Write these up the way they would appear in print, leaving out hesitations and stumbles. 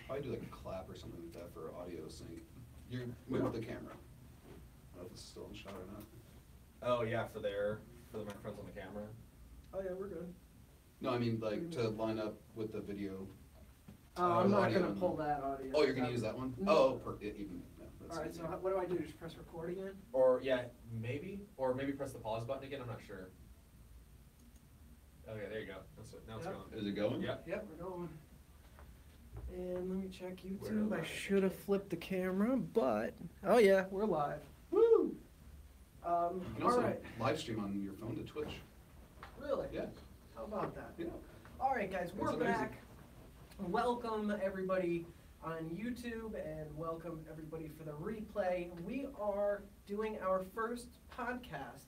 Probably do like a clap or something like that for audio sync. You move the camera. I don't know if it's still in shot or not. Oh yeah, for the microphones on the camera. Oh yeah, we're good. No, I mean like to line up with the video. I'm not audio gonna and- pull that audio. Oh, you're gonna use that one? No. Oh, even. No, that's All right, easy. so what do I do? Just press record again? Or yeah, maybe press the pause button again. I'm not sure. Okay, there you go. That's it. Now it's Yep. going. Is it going? Yeah. Yep, we're going. And let me check We're YouTube. I live. should have flipped the camera, but oh yeah, we're live. Woo! You can All also right. live stream on your phone to Twitch. Really? Yeah. How about that? Yeah. All right, guys, we're That's amazing. back. Welcome everybody on YouTube, and welcome everybody for the replay. We are doing our first podcast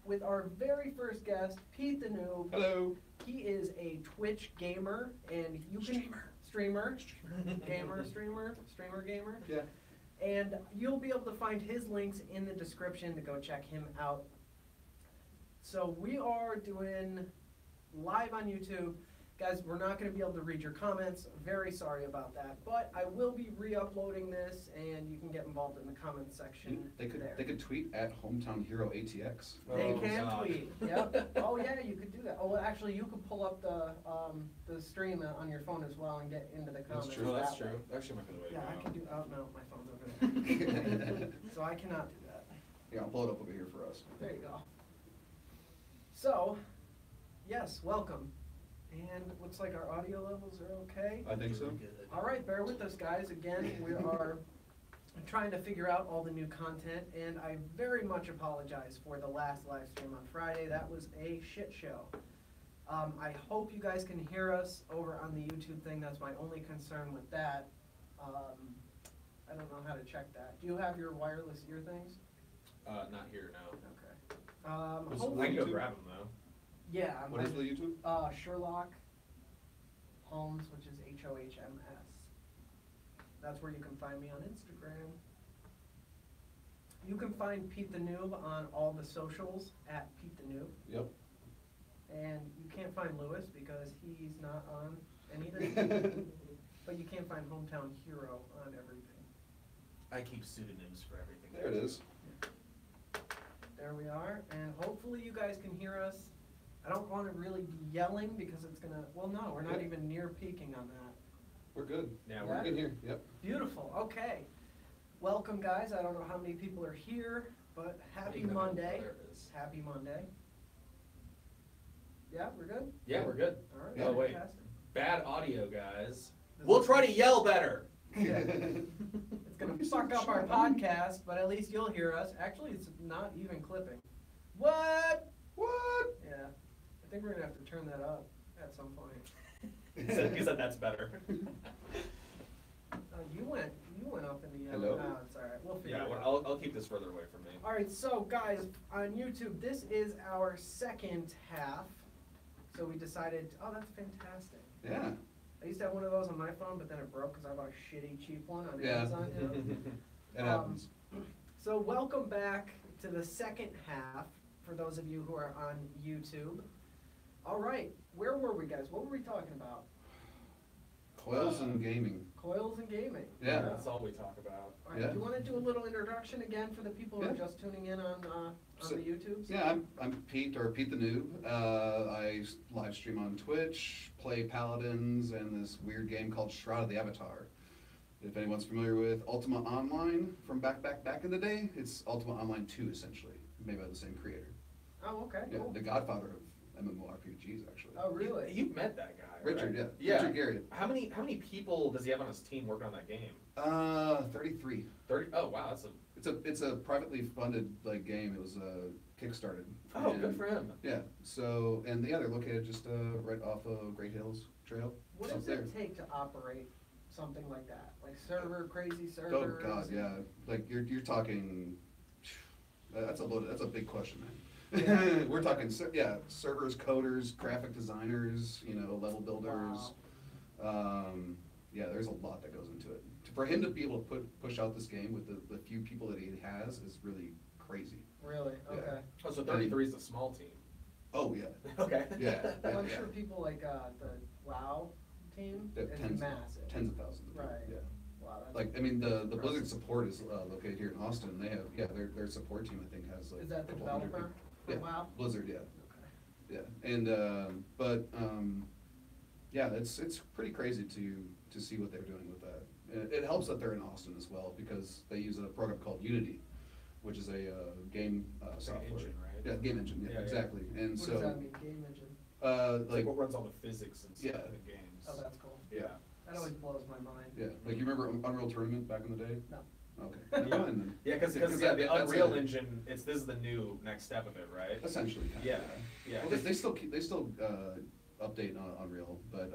with our very first guest, Pete the Noob. Hello. He is a Twitch gamer, and you can streamer gamer. Yeah. And you'll be able to find his links in the description to go check him out. So we are doing live on YouTube. Guys, we're not going to be able to read your comments. Very sorry about that. But I will be re-uploading this, and you can get involved in the comment section They could there. they could tweet at Hometown Hero ATX. They Oh, can God. tweet. Yep. Oh yeah, you could do that. Oh, well, actually, you could pull up the stream on your phone as well and get into the comments. true. Oh, that's that way. true. Actually, might be the way to Yeah, I go. can do. Oh no, my phone's over there. So I cannot do that. Yeah, I'll pull it up over here for us. There you go. So, yes, welcome. And it looks like our audio levels are okay. I think so. All right, bear with us, guys. Again, we are trying to figure out all the new content, and I very much apologize for the last live stream on Friday. That was a shit show. I hope you guys can hear us over on the YouTube thing. That's my only concern with that. I don't know how to check that. Do you have your wireless ear things? Not here, no. Okay. What's- I Hopefully, can go YouTube? grab them though. yeah. What is the YouTube? Sherlock Holmes, which is HOHMS. That's where you can find me on Instagram. You can find Pete the Noob on all the socials at Pete the Noob. Yep. And you can't find Lewis because he's not on anything. But you can find Hometown Hero on everything. I keep pseudonyms for everything. There it is. There we are. And hopefully you guys can hear us. I don't want to really be yelling because it's going to, well, no, we're not Yep. even near peaking on that. We're good. Yeah, Yeah. We're good here. Yep. Beautiful. Okay. Welcome, guys. I don't know how many people are here, but happy Even though- Monday. oh, there it is. Happy Monday. Yeah, we're good? Yeah, we're good. All right. Oh wait, Fantastic. bad audio, guys. We'll try to yell better. It's going to fuck up our podcast, but at least you'll hear us. Actually, it's not even clipping. What? What? Yeah. I think we're going to have to turn that up at some point. He said that's better. You went up in the Hello? No, it's all right. We'll figure Yeah, it well, out. I'll keep this further away from me. All right, so guys, on YouTube, this is our second half. So we decided, oh, that's fantastic. Yeah. I used to have one of those on my phone, but then it broke because I bought a shitty cheap one on Yeah. Amazon. You know? It happens. So welcome back to the second half for those of you who are on YouTube. All right, where were we, guys? What were we talking about? Coils and gaming. Coils and gaming. Yeah. That's all we talk about. All right, Yeah. do you want to do a little introduction again for the people who are Yeah. just tuning in on So- the YouTubes? Yeah, I'm Pete, or Pete the Noob. I live stream on Twitch, play Paladins, and this weird game called Shroud of the Avatar. If anyone's familiar with Ultima Online from back in the day, it's Ultima Online 2 essentially, made by the same creator. Oh, okay, Yeah, cool. the godfather of MMORPGs actually. Oh, really? You've met that guy, Richard, right? yeah. Richard Garriott. How many people does he have on his team working on that game? 33. 30? Oh wow, that's a It's a privately funded like game. It was kickstarted. oh good And- for him. Yeah. So and they're located just right off of Great Hills Trail. What Up does there. it take to operate something like that? Like crazy Oh servers? God, yeah. Like you're talking. That's a big question, man. Yeah. We're talking servers, coders, graphic designers, level builders. Yeah, there's a lot that goes into it. For him to be able to push out this game with the few people that he has is really crazy. Really? Yeah. Okay. Oh, so 33 is a small team. Oh yeah. Okay. Yeah. Well, I'm yeah. sure people like the WoW team They have is tens, massive. tens of thousands. Of people, Right. Yeah. Wow, that's Like, I mean, the impressive. Blizzard support is located here in Austin. They have, their support team, I think, has like Is that the a couple hundred developer for people. Yeah, WoW? Blizzard, yeah. Okay. Yeah, and yeah, it's pretty crazy to see what they're doing with that. And it helps that they're in Austin as well because they use a program called Unity, which is a game software. engine, right? Yeah, game engine. Yeah, Yeah, yeah. exactly. And What so does that mean, game engine? It's like what runs all the physics and stuff Yeah. in the games. Oh, that's cool. Yeah. That always blows my mind. yeah, like you remember Unreal Tournament back in the day? No. Okay, never mind then. Yeah, because Because yeah, that- the that's Unreal a- Engine, this is the new next step of it, right? Essentially, kind Yeah, of. yeah. Well, they still update on Unreal, but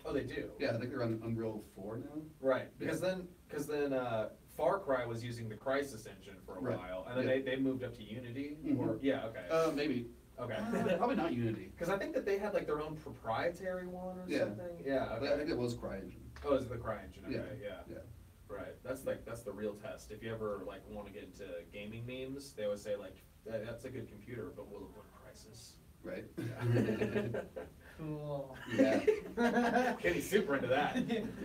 Oh, they do? yeah, I think they're on Unreal 4 now. Right, because Yeah. then Far Cry was using the Crysis engine for a Right, while, and then yeah. they moved up to Unity, Mhm. or, yeah, okay. Maybe. Okay. Probably not Unity. Because I think that they had like their own proprietary one or Yeah. something. Yeah, I okay. think it was CryEngine. Oh, it's the CryEngine, okay, Yeah, yeah. yeah. Right, that's the real test. If you ever like want to get into gaming memes, they always say like, that's a good computer, but will it run Crysis? Right? Yeah. Cool. Yeah. Kenny's super into that.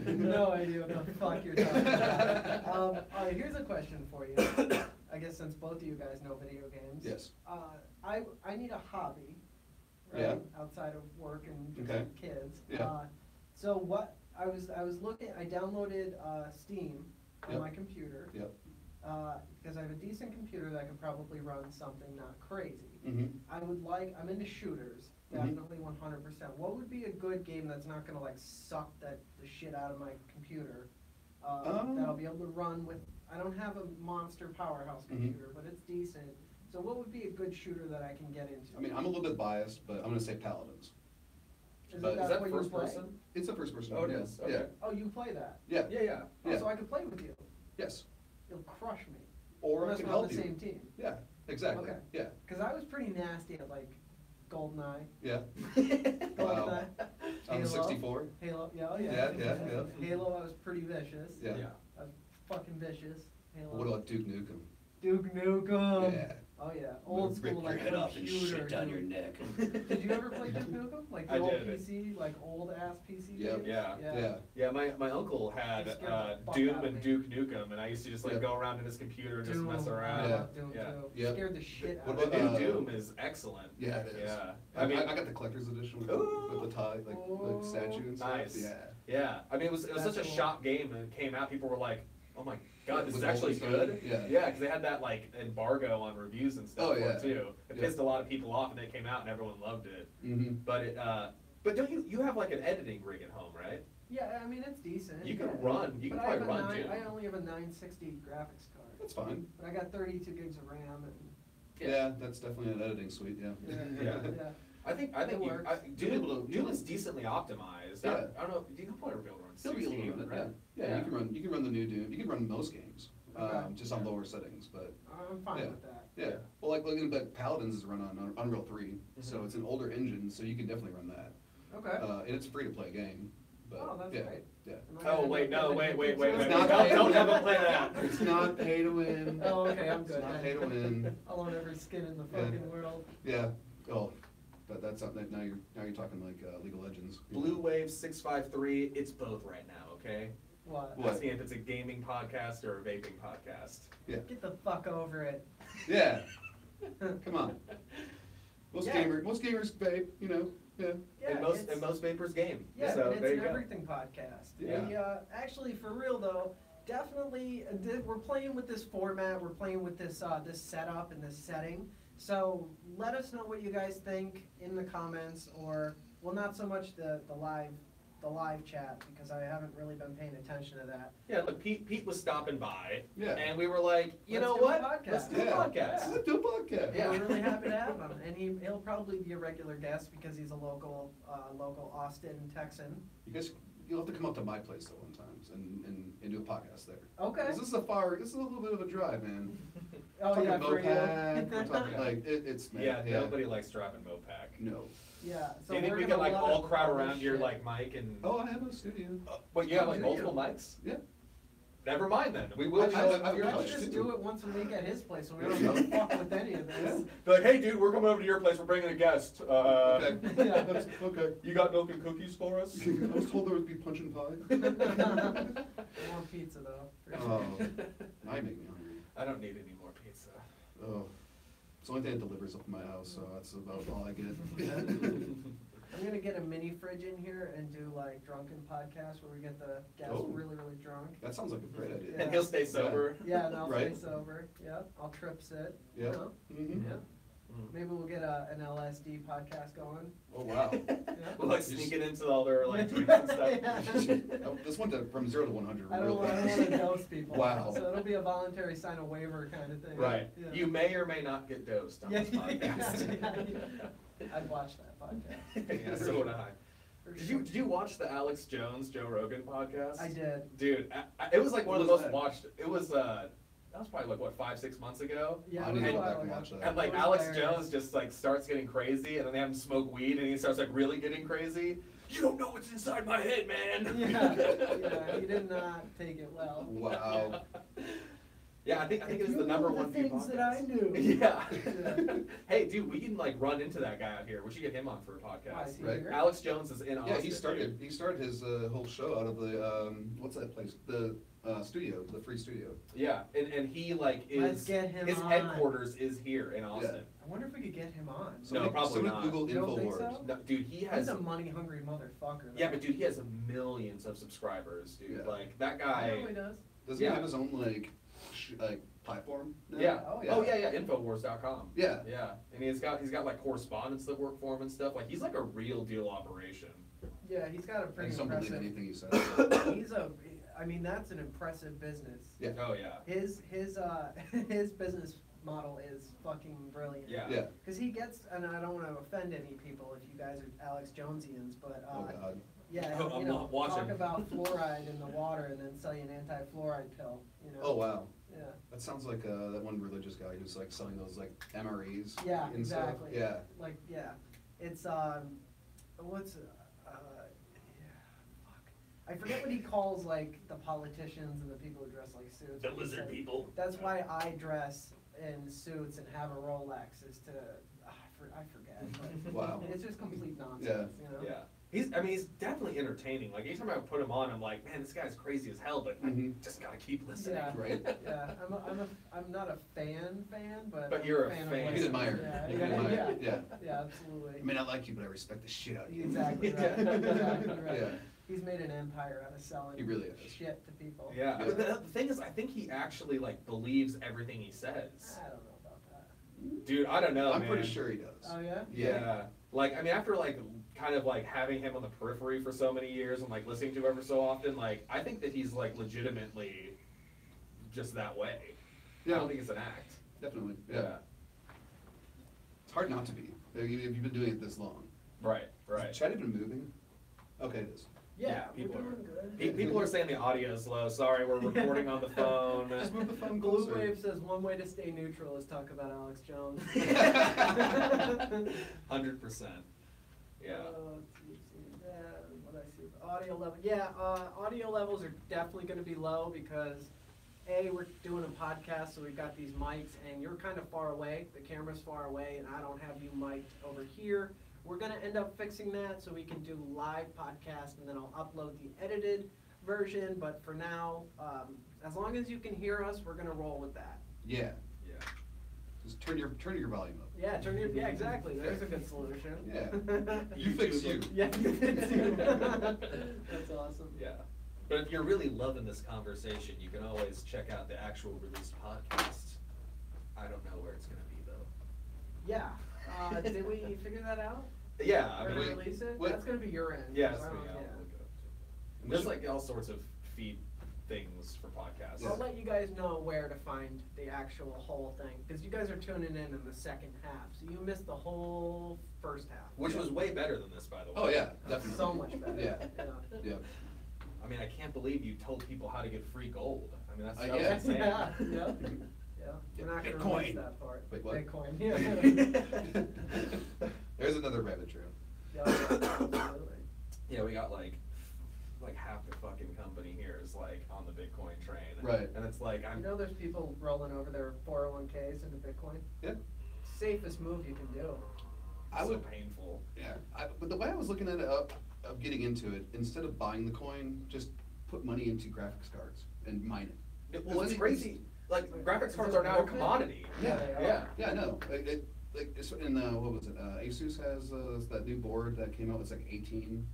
No idea what the fuck you're talking about. All right, here's a question for you. I guess since both of you guys know video games. Yes. I need a hobby, right? Yeah. Outside of work and just Okay. kids. Yeah. So what I was looking. I downloaded Steam on Yep. my computer. Yep. Because I have a decent computer that can probably run something not crazy. Mm-hmm. I'm into shooters, Mhm. definitely 100%. What would be a good game that's not gonna like suck the shit out of my computer? That I'll be able to run with, I don't have a monster powerhouse Mhm. computer, but it's decent. So what would be a good shooter that I can get into? I mean, I'm a little bit biased, but I'm gonna say Paladins. Is but- Is that what you first play? person? It's a first person. Oh, it yeah. is, okay. Yeah. Oh, you play that? Yeah. Yeah, yeah. Oh, Yeah. so I could play with you. Yes. You'll crush me. Or I Unless can we're on help the you. same team. Yeah. Exactly. Okay. Yeah. Because I was pretty nasty at like GoldenEye. Yeah. GoldenEye. On the 64. Halo, yeah, oh yeah. Yeah, yeah, yeah. Halo, I was pretty vicious. Yeah. I was fucking vicious. Halo. What about Duke Nukem? Duke Nukem. Yeah. Oh yeah, old Rip school your like head off and computer. shit down dude. your neck. Did you ever play Duke Nukem? Like the I old did. PC, like old ass PC Yep. games? Yeah. Yeah. Yeah, my uncle had It scared the fuck Doom out of and me. Duke Nukem, and I used to just like Yeah. go around in his computer and just Doom, mess I around. Yeah. love Doom Yeah. too. Yep. Scared the shit What out of The me. about, new Doom is excellent. Yeah, it is. Yeah. I mean, I got the collector's edition with, Ooh. with the tie, like statue and stuff. Nice. Yeah. Yeah, I mean, it was That's such a cool. shock game, and it came out, people were like, oh my god, this With is actually Wolfenstein? good. Yeah. Yeah, because they had that like embargo on reviews and stuff Oh, for yeah. it too. It Yeah. pissed a lot of people off, and it came out, and everyone loved it. Mm-hmm. But don't you have like an editing rig at home, right? Yeah, I mean it's decent. You can yeah. run, you can But I probably have a run Doom. I only have a 960 graphics card. That's fine. But I got 32 gigs of RAM and. Yeah, that's definitely an editing suite, yeah. Yeah. Yeah. I think It works. You'll be able to- Doom is decently optimized. Yeah. I don't know. You can probably be able to run You'll be 16, able to run it, right? yeah. Yeah, you can run the new Doom, you can run most games, Okay. just on lower settings, but, I'm fine Yeah. with that. yeah. Yeah. Well, like, looking at Paladins is run on Unreal 3, so Mhm. it's an older engine, so you can definitely run that. Okay. And it's a free-to-play game, but, Oh, that's yeah, great. yeah. Am I Oh gonna wait, end up no, getting wait. addicted to It's it? not Don't pay- have it play that. It's not pay to win. Oh, okay, I'm It's good. not then. pay to win. I'll own every skin in the Yeah. fucking world. Yeah, oh, but that's something, now you're talking like League of Legends. Blue Wave 653. It's both right now. Okay. What? What? Asking if it's a gaming podcast or a vaping podcast. Yeah, Get the fuck over it. yeah, come on. Most Yeah. gamers vape, you know, yeah. Yeah, and most vapors game. Yeah, so and there it's you an go. everything podcast. Yeah. We, actually, for real though, definitely, we're playing with this format. We're playing with this this setup and this setting. So let us know what you guys think in the comments, or well, not so much the live chat because I haven't really been paying attention to that. Yeah, look, Pete was stopping by, Yeah. and we were like, you Let's know do a what? podcast. Let's do a Yeah. podcast. Let's do a podcast. Yeah. We're really happy to have him, and he'll probably be a regular guest because he's a local Austin Texan. You'll have to come up to my place though one time and do a podcast there. Okay. This is a little bit of a drive, man. Oh Talking yeah, for you. Mopac, we're talking like, it's, man, Yeah, nobody likes driving Mopac. No. Yeah. So Do you think we're we gonna can like let all him crowd all this around your shit. like mic and? Oh, I have a studio. What, you have like Do you? multiple mics? Yeah. Never mind then. We will show up at your Let's place. just do it once a week at his place, and we don't give a fuck with any of this. Be like, hey, dude, we're coming over to your place. We're bringing a guest. Okay. Yeah. Okay. You got milk and cookies for us? I was told there would be punch and pie. I want pizza though. for Oh, sure. now you make me hungry. I don't need any more pizza. Oh, it's the only thing that delivers up to my house, so that's about all I get. I'm gonna get a mini fridge in here and do like drunken podcasts where we get the guests Oh. really, really drunk. That sounds like a great idea. Yeah. And he'll stay sober. Yeah, and I'll Right. stay sober. Yeah, I'll trip sit. Yeah. You know? Mhm. Yeah. Mm. Maybe we'll get an LSD podcast going. Oh, wow. Yeah. We'll like You sneak just- it into all their like drinks and stuff. Yeah. This went from 0 to 100 I real don't want fast. to dose people. Wow. So it'll be a voluntary sign a waiver kind of thing. Right. Yeah. You may or may not get dosed on Yeah, this podcast. yeah. I'd watch that podcast. Yeah, so would I. For Did sure. you watch the Alex Jones Joe Rogan podcast? I did. Dude, it was like one of the What was most that? watched. It was that was probably like what 5-6 months ago. Yeah, I it need was to a go back while and ago. watch that. And like It was Alex hilarious. Jones just like starts getting crazy, and then they have him smoke weed, and he starts like really getting crazy. You don't know what's inside my head, man. Yeah, he did not take it well. Wow. Yeah, I think it is You the number know one the view things that I podcast. knew. Yeah. Yeah. Hey, dude, we can like run into that guy out here. We should get him on for a Why, podcast. is he Right. here? Alex Jones is in Austin. Yeah, he started dude. his whole show out of the what's that place? The studio, the free studio. Yeah, and he like Let's is get him his on. headquarters is here in Austin. I wonder if we could get him on. No, probably so did not. Google You don't think Infowars. so? No, dude, he He's has a money hungry motherfucker. yeah, but dude, he has millions of subscribers, dude. Yeah. Like that I guy. know he does. Doesn't Yeah. he have his own like platform? now? Yeah. Oh, Oh yeah, yeah. Infowars.com. Yeah. Yeah, and he's got like correspondents that work for him and stuff. Like he's like a real deal operation. Yeah, he's got a I pretty just don't believe impressive. anything he says. He's I mean, that's an impressive business. Yeah. Oh yeah. His business model is fucking brilliant. Yeah. Yeah. Because he gets, and I don't want to offend any people if you guys are Alex Jonesians, but Oh God. yeah, Oh, I'm you know, not watching. talk about fluoride in the water and then sell you an anti-fluoride pill. You know? Oh wow. Yeah. That sounds like that one religious guy who's like selling those like MREs. Yeah, and stuff. exactly. Yeah. Like, yeah, it's what's yeah, fuck. I forget what he calls like the politicians and the people who dress like suits. The He lizard said, people. That's why I dress in suits and have a Rolex is to I forget. But Wow. it's just complete nonsense. Yeah. You know? Yeah. He's definitely entertaining. Like anytime I put him on, I'm like, man, this guy's crazy as hell, but I Mhm. just gotta keep listening. Yeah. Right. Yeah, I'm not a fan, but But I'm you're a fan. fan. Of You listening. admire. Yeah, You yeah, admire. yeah, Yeah. yeah, absolutely. I mean, I like you, but I respect the shit out of you. Exactly right. Exactly right. Yeah. He's made an empire out of selling He really has. shit to people. Yeah. Yeah. But the thing is, I think he actually like believes everything he says. I don't know about that. Dude, I don't know, I'm man. pretty sure he does. Oh yeah? Yeah. Like, I mean, after like kind of like having him on the periphery for so many years and like listening to him ever so often, like I think that he's like legitimately just that way. I Yeah. don't think it's an act. Definitely. Yeah. It's hard not to be. If you've been doing it this long. Right. Right. Has Chad even moving? Okay, it is. Yeah, we're people are- doing good. People are saying the audio is low. Sorry, we're recording on the phone. Just move the phone Blue closer. Wave says one way to stay neutral is talk about Alex Jones. 100%. Yeah. Let's see, what I see, audio level. Yeah, audio levels are definitely going to be low because we're doing a podcast, so we've got these mics, and you're kind of far away. The camera's far away, and I don't have you mic'd over here. We're going to end up fixing that so we can do live podcast, and then I'll upload the edited version. But for now, as long as you can hear us, we're going to roll with that. Yeah. Yeah. Just turn your volume up. Yeah, yeah, exactly. There's a good solution. Yeah. You fix you. Yeah, you fix you. That's awesome. Yeah. But if you're really loving this conversation, you can always check out the actual released podcast. I don't know where it's going to be, though. Yeah. Did we figure that out? Yeah, I Or mean, wait, release it? wait. That's gonna be your end. yeah, I it's don't- gonna be, I'll yeah. look it up too. There's like all sorts of feed things for podcasts. I'll let you guys know where to find the actual whole thing, because you guys are tuning in the second half, so you missed the whole first half. Which was way better than this, by the way. Oh yeah, definitely. So much better. Yeah. Yeah. I mean, I can't believe you told people how to get free gold. I mean, that's Yeah. that was insane. Yeah, yeah, yeah. We're not gonna Bitcoin. release that part. Wait, what? Bitcoin, yeah. There's another rabbit trail. Yeah, absolutely. Yeah, we got like half the fucking company here is like on the Bitcoin train. Right. And it's like, You know, there's people rolling over their 401ks into Bitcoin. Yeah. Safest move you can do. so painful. Yeah, but the way I was looking at it, of getting into it, instead of buying the coin, just put money into graphics cards and mine it. Well, it's crazy. Like, graphics Is cards it are now a worth it? commodity. Yeah, they are. Yeah. Yeah, I know. What was it? Asus has that new board that came out. It's like 18.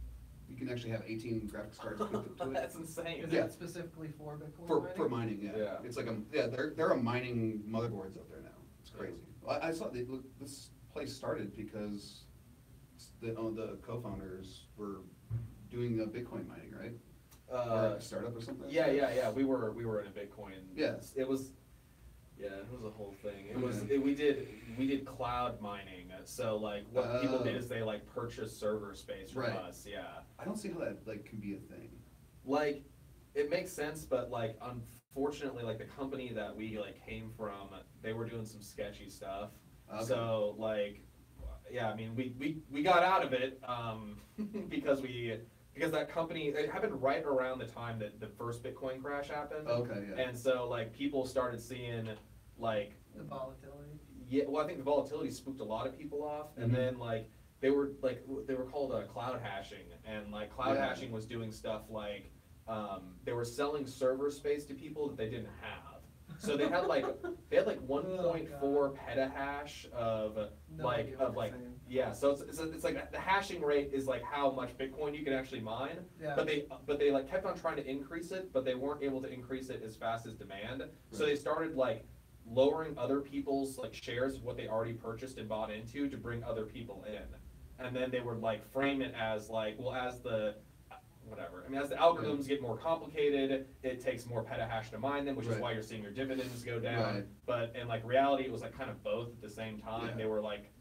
You can actually have 18 graphics cards put to it. That's insane. Is Yeah. that specifically for Bitcoin For mining? mining, yeah. Yeah. It's like they're a mining motherboards out there now. It's crazy. I saw this place started because the co-founders were doing Bitcoin mining, right? Or like a startup or something. Yeah. We were in a Bitcoin. Yeah. It was a whole thing. It was Okay. we did cloud mining. So like what people did is they like purchased server space from Right. us. Yeah. I don't see how that like can be a thing. Like it makes sense, but like unfortunately, like the company that we like came from, they were doing some sketchy stuff. Okay. So like, yeah, I mean, we got out of it because that company, it happened right around the time that the first Bitcoin crash happened. Okay, yeah. And so like people started seeing like, The volatility. yeah, well I think the volatility spooked a lot of people off, and Mhm. then like they were called cloud hashing, and like cloud Yeah. hashing was doing stuff like they were selling server space to people that they didn't have. So they had like 1.4 petahash of No like idea what of you're like saying. yeah. So it's like the hashing rate is like how much Bitcoin you can actually mine. Yeah. But they like kept on trying to increase it, but they weren't able to increase it as fast as demand. So Right. they started like lowering other people's like shares of what they already purchased and bought into to bring other people in. And then they would like frame it as like, well, as the whatever. I mean, as the algorithms get more complicated, it takes more petahash to mine them, which is Right. why you're seeing your dividends go down. Right. But in like reality, it was like kind of both at the same time. Yeah. They were like,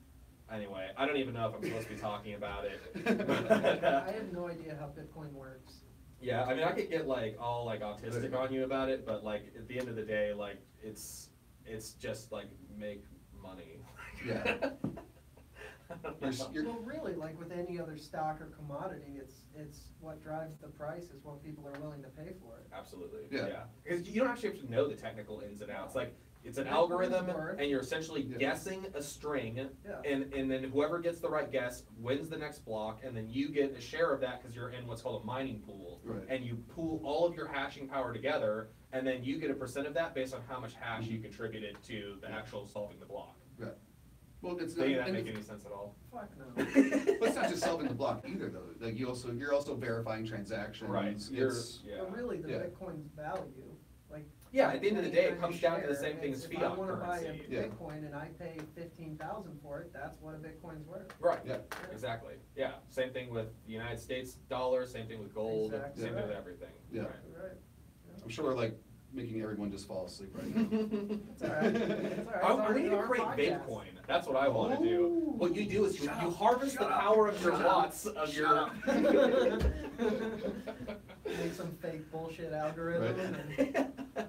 anyway, I don't even know if I'm supposed to be talking about it. I have no idea how Bitcoin works. Yeah, I mean, I could get like all like autistic on you about it, but like at the end of the day, like it's just like make money. Yeah. You're- Well, really, like with any other stock or commodity, it's what drives the price is what people are willing to pay for it. Absolutely. Yeah. Because you don't actually have to know the technical ins and outs. Like it's an Yeah, algorithm, it's worth. and you're essentially Yeah. guessing a string, Yeah. and then whoever gets the right guess wins the next block, and then you get a share of that because you're in what's called a mining pool, Right. and you pool all of your hashing power together, and then you get a percent of that based on how much hash you contributed to the actual solving the block. Right. Well, it's Doesn't that and make it's- any sense at all? Fuck no. but it's not just solving the block either, though. Like you're also verifying transactions. Right. It's- But really, the Yeah. Bitcoin's value, like. Yeah, at the end of the day, it anytime comes you down to the share, same thing as if fiat I wanna buy currency. a Yeah. Bitcoin and I pay 15,000 for it, that's what a Bitcoin's worth. Right. Yeah. Exactly. Yeah. Same thing with the United States dollar. Same thing with gold. Exactly Same thing with right. everything. Yeah. Right. Right. I'm sure we're like making everyone just fall asleep right now. It's all right. It's all right. I It's need to our create podcast. Vapecoin. That's what I want to do. Oh. What you do is you Shut up. harvest the Shut up. power of your Shut up. watts of your. Make some fake bullshit algorithm. Right.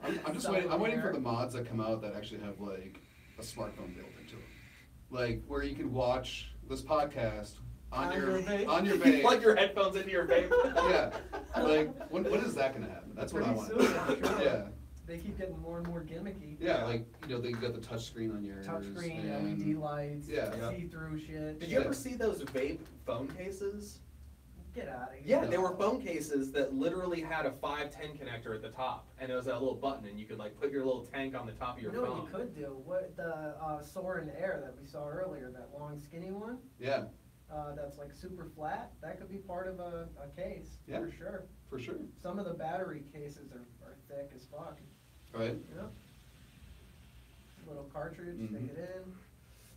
And I'm just Sell waiting. I'm it waiting for there. the mods that come out that actually have like a smartphone built into them, like where you can watch this podcast on your vape? on your You plug vape. your headphones into your vape. Yeah, like when is that gonna happen? That's what I Pretty want. soon, I'm sure. Yeah, They keep getting more and more gimmicky. yeah, like they got the touch screen on yours. Touchscreen, and- LED lights, Yeah. see-through shit. Did you ever see those vape phone cases? Get out of here. Yeah, they were phone cases that literally had a 510 connector at the top, and it was a little button, and you could like put your little tank on the top of You your know phone. what you could do? What the Soarin' Air that we saw earlier, that long skinny one, Yeah, that's like super flat, that could be part of a case, Yeah. for sure. for sure. Some of the battery cases are thick as fuck, Right. you know? Little cartridge, Mhm. stick it in.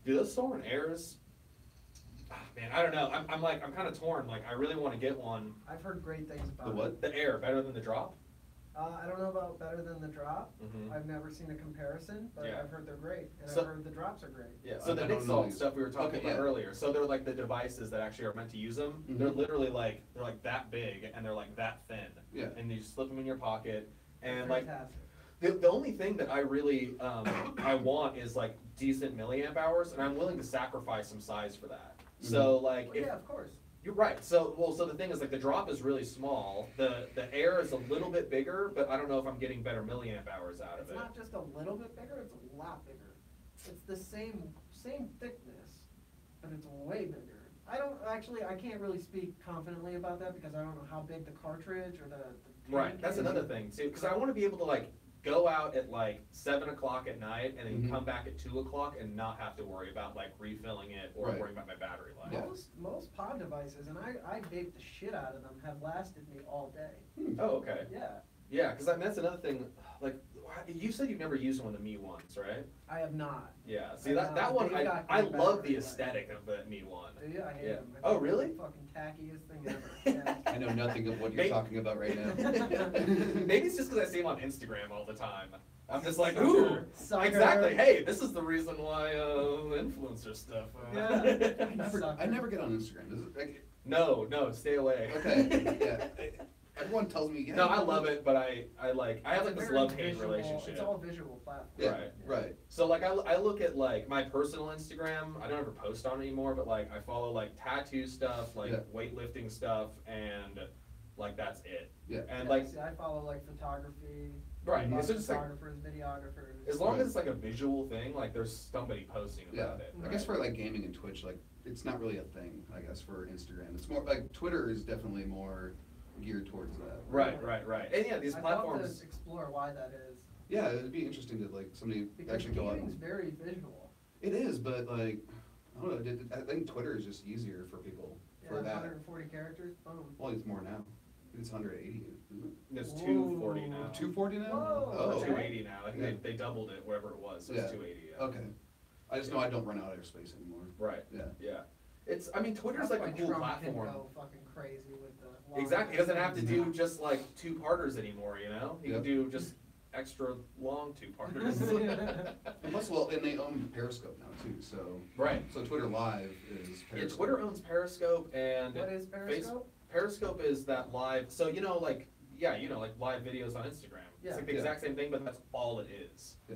Do those Soarin' Airs? Man, I don't know. I'm kind of torn. Like, I really want to get one. I've heard great things about The it. what? The Air better than the Drop. I don't know about better than the drop. Mhm. I've never seen a comparison, but Yeah. I've heard they're great, and So- I've heard the drops are great. Yeah. So I the don't know Nixle these. stuff we were talking Okay, about yeah. earlier. So they're like the devices that actually are meant to use them. They're Mhm. literally like that big and they're like that thin. Yeah. And you slip them in your pocket. And like Fantastic. the only thing that I really I want is like decent milliamp hours, and I'm willing to sacrifice some size for that. So like Well, if yeah, of course. You're right. So the thing is, like, the drop is really small. The air is a little bit bigger, but I don't know if I'm getting better milliamp hours out of It's it. not just a little bit bigger, it's a lot bigger. It's the same thickness, but it's way bigger. I can't really speak confidently about that because I don't know how big the cartridge or the Right. tank That's is. another thing too, because I want to be able to like go out at like 7 o'clock at night and then Mhm. come back at 2 o'clock and not have to worry about like refilling it or Right. worrying about my battery life. Yeah. Most pod devices, and I vape the shit out of them, have lasted me all day. Oh, okay. Yeah, Yeah, because that's another thing. Like, you said you've never used one of the Me ones, right? I have not. Yeah. See, I that know, one, they've got I good love battery the life. aesthetic of the Me one. Do you? I hate Yeah. them. I Oh, think really? they're the fucking tackiest thing ever. Yeah. I know nothing of what you're Maybe- talking about right now. Maybe it's just because I see them on Instagram all the time. I'm just like, Sucker. ooh, Sucker. exactly. Hey, this is the reason why influencer stuff. Yeah. I never get on Instagram. Is it, like, No, stay away. okay. Yeah. Everyone tells me. Yeah, No, I love it, but I have like It's a this very love-hate visual- relationship. It's all visual platform. Yeah. Right. Right. So like I look at like my personal Instagram. I don't ever post on it anymore, but like I follow like tattoo stuff, like Yeah. weightlifting stuff, and like that's it. Yeah. And Yeah, like see, I follow like photography. right, a lot it's of just like photographers, videographers. as long Right. as it's like a visual thing, like there's somebody posting Yeah. about it. I guess for like gaming and Twitch, like it's not really a thing. I guess for Instagram, it's more like Twitter is definitely more geared towards that. Right. And yeah, these I'd love platforms. to explore why that is. Yeah, it'd be interesting to like somebody Because actually go out. gaming's very visual. It is, but like I don't know. I think Twitter is just easier for people Yeah, for that. 140 characters, boom. Well, it's more now. It's 180. Isn't it? It's Whoa. 240 now. 240 now? Whoa. Or Oh, 280 now. I think Yeah. they doubled it, wherever it was. So Yeah. it's 280. Yeah. Okay. I just know I don't run out of airspace anymore. Right. Yeah. It's. I mean, Twitter's That's like a why cool Trump platform. Can go fucking crazy with the long Exactly. He doesn't have to do distance. just like 2-parters anymore, you know? He can Yep. do just extra long 2-parters. And plus, well, and they own Periscope now too. So Right. So Twitter Live is Yeah, Periscope. Twitter owns Periscope and What is Periscope? Periscope is that live. So you know, like like live videos on Instagram. Yeah. It's like the Yeah. exact same thing, but that's all it is. Yeah.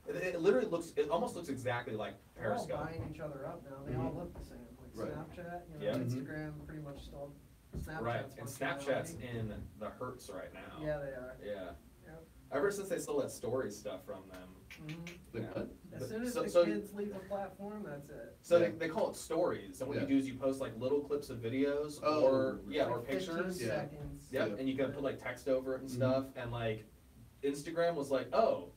It literally looks. It almost looks exactly like They're all Periscope. buying each other up now. They all look the same. Like Right. Snapchat, Yeah. Instagram pretty much stole Snapchat's Right. And Snapchat's functionality. in the hurts right now. Yeah, they are. Yeah. Yep. Ever since they stole that story stuff from them. Mhm. The Yeah. what? As soon as So- the so- kids leave the platform, that's it. So Yeah. they call it stories, and what Yeah. you do is you post like little clips of videos Oh. or Like or 15 pictures. Yeah. seconds. Yep, Yeah. and you can put like text over it and Mhm. stuff, and like Instagram was like, oh,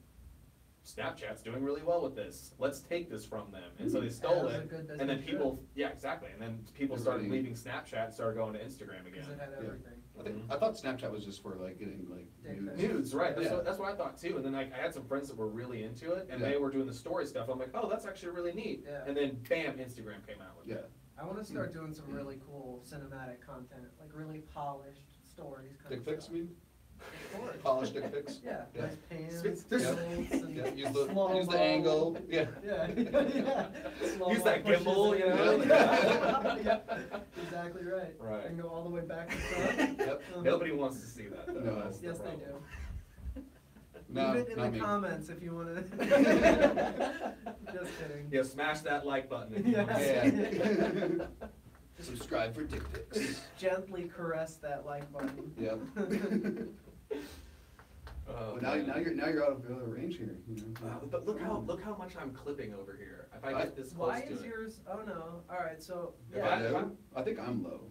Snapchat's doing really well with this. Let's take this from them, and so they stole As a it, good and then business people, yeah, exactly, and then people started Everybody- leaving Snapchat and started going to Instagram again. Because it had Yeah. everything. I thought Snapchat was just for like getting like Dick nudes. pics. Nudes, right? That's, Yeah. that's what I thought too. And then I had some friends that were really into it, and Yeah. they were doing the story stuff. I'm like, oh, that's actually really neat. Yeah. And then bam, Instagram came out with Yeah. it. I want to start doing some really cool cinematic content, like really polished stories. Kind Dick of pics, stuff. I mean? Stories. Polished dick pics? Yeah, Yeah. nice pans, There's- tilts, and Yeah, use slow-mo. the angle. Yeah. Yeah, yeah. Slow-mo Use that pushes gimbal, you in. know? Yeah, exactly right. Right. And go all the way back to front. Yep. Nobody wants to see that. Though. No. That's the Yes, they problem. do. No, Leave it in not the me. comments if you want to. Just kidding. Yeah, smash that like button. If you want to see Yeah. it. Subscribe for dick pics. Gently caress that like button. Yep. Oh, Well, now you're out of range here. You know? Wow, but look how much I'm clipping over here. If I get this close Why to is it. yours? Oh no! All right, so If yeah. I- Low? I think I'm low.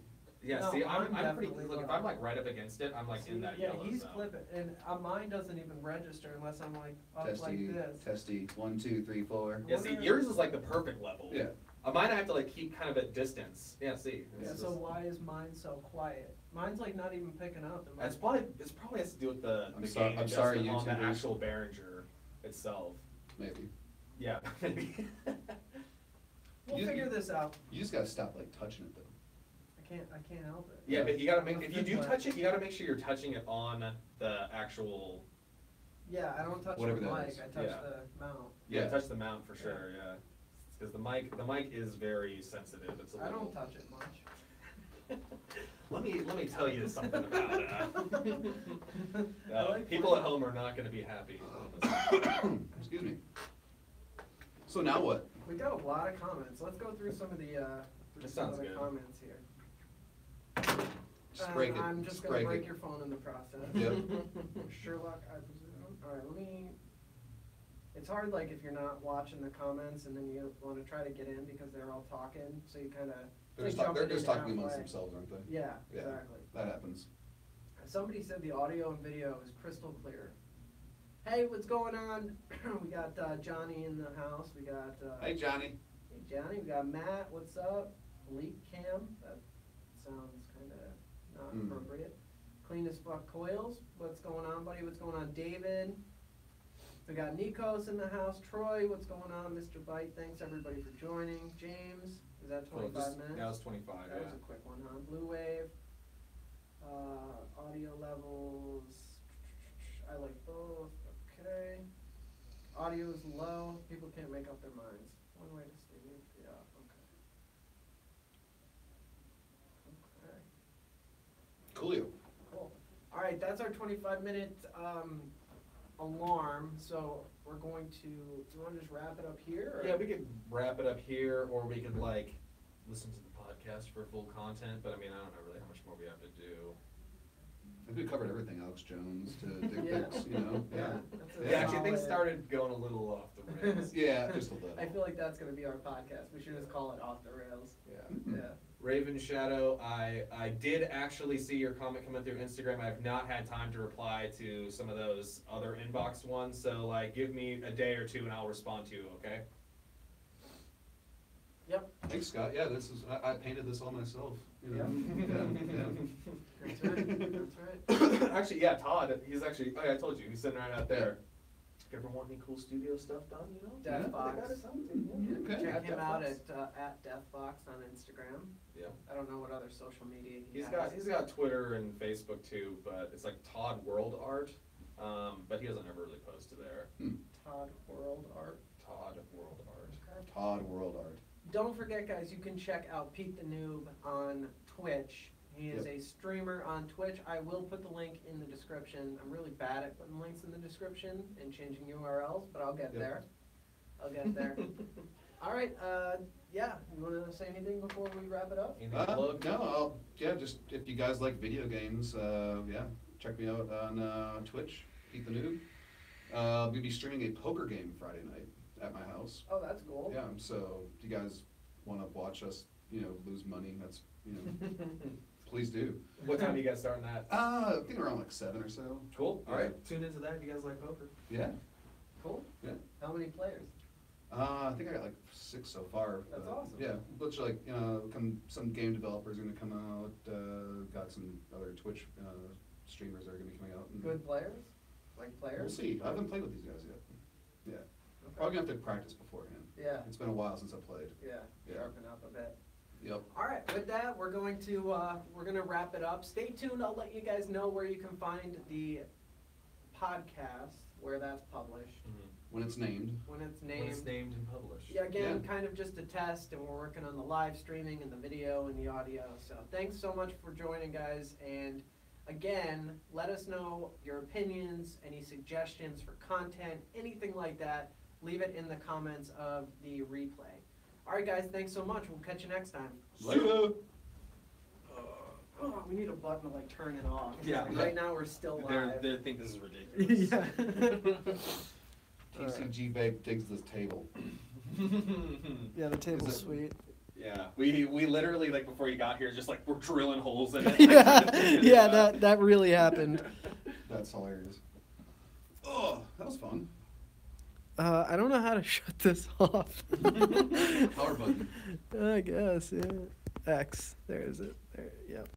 Yeah, No, see, I'm I'm pretty. definitely Look, if low. I'm like right up against it, I'm like in that yeah, yellow he's zone. clipping, and mine doesn't even register unless I'm like up Testy, like this. testy. 1, 2, 3, 4. Yeah, see, Wonder- yours is like the perfect level. Yeah. Mine I have to like keep kind of at distance. Yeah, see. Yeah, This so is- why is mine so quiet? Mine's like not even picking up. and It's mine's- probably has to do with the I'm the sorry- gain I'm sorry, adjustment on the YouTubers. actual Behringer itself. Maybe. Yeah, maybe. We'll You- figure this out. You just gotta stop like touching it though. I can't help it. Yeah, but you gotta make, I'm a if you do fiddler. touch it, you gotta make sure you're touching it on the actual, Yeah, I don't touch Whatever the that mic. is. I touch Yeah. the mount. yeah, Yeah. touch the mount for sure, yeah. Because the mic is very sensitive, it's a I little. don't touch it much. Let me tell you something about I like people playing- at home are not gonna be happy. on this. Excuse me. So now what? We got a lot of comments. Let's go through some of the That sounds good. comments here. Just break it. I'm just gonna break your phone in the process. Yep. Sherlock, I presume. All right, let me. It's hard, like, if you're not watching the comments and then you want to try to get in because they're all talking, so you kind of. They're just talking amongst themselves, aren't they? Yeah, exactly. That happens. Somebody said the audio and video is crystal clear. Hey, what's going on? We got Johnny in the house. We got. Hey, Johnny. Hey, Johnny. We got Matt. What's up? Leak cam. That sounds kind of not appropriate. Clean as fuck coils. What's going on, buddy? What's going on, David? We got Nikos in the house. Troy, what's going on? Mr. Bite, thanks everybody for joining. James, is that 25 minutes? That was 25, That was a quick one, huh? Blue Wave. Audio levels. I like both. Okay. Audio is low. People can't make up their minds. One way to stay mute. Yeah, okay. Coolio. Cool. All right, that's our 25-minute alarm. So we're going to. Do you want to just wrap it up here? Or? Yeah, we could wrap it up here, or we could like listen to the podcast for full content. But I mean, I don't know really how much more we have to do. I think we covered everything. Alex Jones to dick pics, you know. Yeah, actually, things started going a little off the rails. Yeah, just a little. I feel like that's going to be our podcast. We should just call it Off the Rails. Yeah. Yeah. Raven Shadow, I did actually see your comment coming through Instagram. I have not had time to reply to some of those other inbox ones, so like give me a day or two and I'll respond to you, okay? Yep. Thanks, Scott. Yeah, this is. I painted this all myself. You know? That's right. That's right. Actually, yeah, Todd. He's actually. Oh, yeah, I told you. He's sitting right out there. If you ever want any cool studio stuff done, you know. Deathbox. They got us something, yeah. Okay. Check him out Deathbox. at Deathbox on Instagram. Yeah. I don't know what other social media He's got Twitter and Facebook too, but it's like Todd World Art. But he doesn't ever really post to there. Todd World Art. Todd World Art. Okay. Todd World Art. Don't forget, guys, you can check out Pete the Noob on Twitch. He is a streamer on Twitch. I will put the link in the description. I'm really bad at putting links in the description and changing URLs, but I'll get there. I'll get there. All right. Yeah. You want to say anything before we wrap it up? No. Just if you guys like video games, check me out on Twitch, Pete the Noob. We'll be streaming a poker game Friday night at my house. Oh, that's cool. Yeah. So if you guys want to watch us, lose money, that's please do. What time do you guys starting that? I think around like 7 or so. Cool. All Yeah. right. Tune into that if you guys like poker. Yeah. Cool. Yeah. How many players? I think I got like 6 so far. That's awesome. Yeah, looks like some game developers are gonna come out. Got some other Twitch streamers that are gonna be coming out. Good players? Like players? We'll see. I haven't played with these guys yet. Yeah, Okay. probably gonna have to practice beforehand. Yeah. It's been a while since I played. Yeah. Sharpen up a bit. Yep. All right, with that, we're going to wrap it up. Stay tuned. I'll let you guys know where you can find the podcast, where that's published. When it's named. When it's When named. it's named and published. Yeah, again, Yeah. kind of just a test, and we're working on the live streaming and the video and the audio. So thanks so much for joining, guys. And again, let us know your opinions, any suggestions for content, anything like that. Leave it in the comments of the replay. All right, guys, thanks so much. We'll catch you next time. Later. Oh, we need a button to like turn it off. Yeah. Right now we're still live. They think this is ridiculous. Yeah. TCG Vape digs this table. Yeah, the table's sweet. Yeah, we literally like before you got here, just like we're drilling holes in it. Yeah, that really happened. That's hilarious. Oh, that was fun. I don't know how to shut this off. Power button. I guess, yeah. X. There is it. There, yep.